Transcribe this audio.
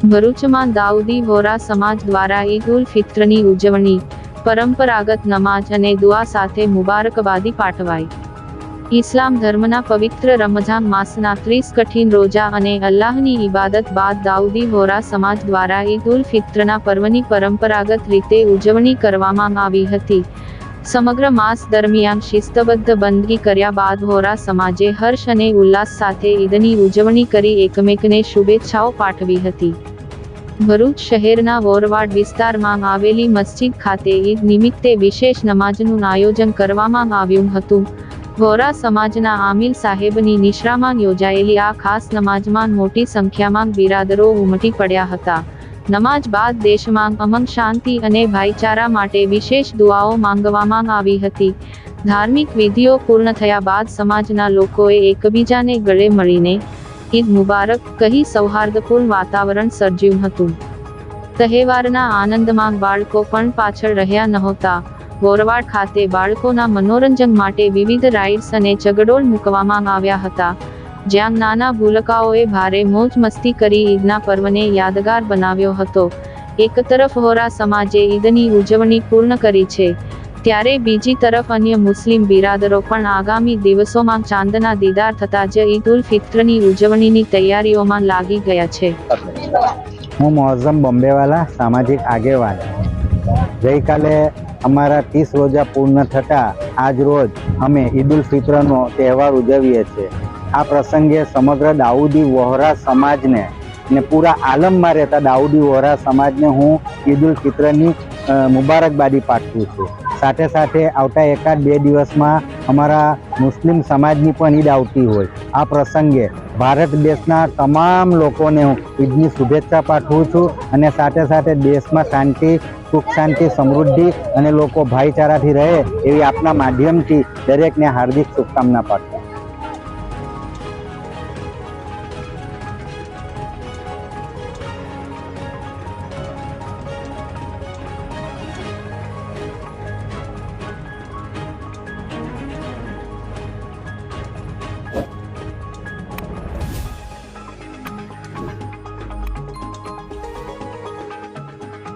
ભરૂચમાં દાઉદી વોરા સમાજ દ્વારા ઈદ ઉલ ફિત્રની ઉજવણી, પરંપરાગત નમાજ અને દુઆ સાથે મુબારકબાદી પાઠવાઈ। ઇસ્લામ ધર્મના પવિત્ર રમઝાન માસના 30 કઠિન રોજા અને અલ્લાહની ઇબાદત બાદ દાઉદી વોરા સમાજ દ્વારા ઈદ ઉલ ફિત્રના પર્વની પરંપરાગત રીતે ઉજવણી કરવામાં આવી હતી। સમગ્ર માસ દરમિયાન શિસ્તબદ્ધ બંદગી કર્યા બાદ વોરા સમાજે હર્ષ અને ઉલ્લાસ સાથે ઈદની ઉજવણી કરી એકમેકને શુભેચ્છાઓ પાઠવી હતી। ભરૂચ શહેરના વોરવાડ વિસ્તારમાં આવેલી મસ્જિદ ખાતે ઈદ નિમિત્તે વિશેષ નમાજનું આયોજન કરવામાં આવ્યું હતું। વોરા સમાજના આમિલ સાહેબની નિશ્રામાં યોજાયેલી આ ખાસ નમાજમાં મોટી સંખ્યામાં બિરાદરો ઉમટી પડ્યા હતા। નમાજ બાદ દેશમાં અમન, શાંતિ અને ભાઈચારા માટે વિશેષ દુઆઓ માંગવામાં આવી હતી। ધાર્મિક વિધિઓ પૂર્ણ થયા બાદ સમાજના લોકોએ એકબીજાને ગળે મળીને ઈદ મુબારક કહી સૌહાર્દપૂર્ણ વાતાવરણ સર્જ્યું હતું। તહેવારના આનંદમાં બાળકો પણ પાછળ રહ્યા નહોતા। વોરવાડ ખાતે બાળકોના મનોરંજન માટે વિવિધ રાઇડ્સ અને ચગડોળ મૂકવામાં આવ્યા હતા, જ્યાં નાના ભૂલકાઓએ ભારે મોજ મસ્તી કરી ઈદના પર્વને યાદગાર બનાવ્યો હતો। એક તરફ વોરા સમાજે ઈદની ઉજવણી પૂર્ણ કરી છે, ત્યારે બીજી તરફ અન્ય મુસ્લિમ બિરાદરો પણ આગામી દિવસોમાં ચાંદના દીદાર થતાં જ ઈદ ઉલ ફિત્રની ઉજવણીની તૈયારીઓમાં લાગી ગયા છે। હું મોઝમ બોમ્બેવાલા સામાજિક આગેવાન। ગઈકાલે અમારા 30 રોજા પૂર્ણ થતાં આજ રોજ અમે ઈદ ઉલ ફિત્રનો તહેવાર ઉજવીએ છીએ। આ પ્રસંગે સમગ્ર દાઉદી વોહરા સમાજને ને પૂરા આલમમાં રહેતા દાઉદી વોહરા સમાજને હું ઈદ ઉલ ફિત્રની મુબારકબાદી પાઠવું છું। સાથે સાથે આવતા એકાદ બે દિવસમાં અમારા મુસ્લિમ સમાજની પણ ઈદ આવતી હોય। આ પ્રસંગે ભારત દેશના તમામ લોકોને હું ઈદની શુભેચ્છા પાઠવું છું અને સાથે સાથે દેશમાં શાંતિ, સુખ શાંતિ, સમૃદ્ધિ અને લોકો ભાઈચારાથી રહે એવી આપના માધ્યમથી દરેકને હાર્દિક શુભકામના પાઠવું।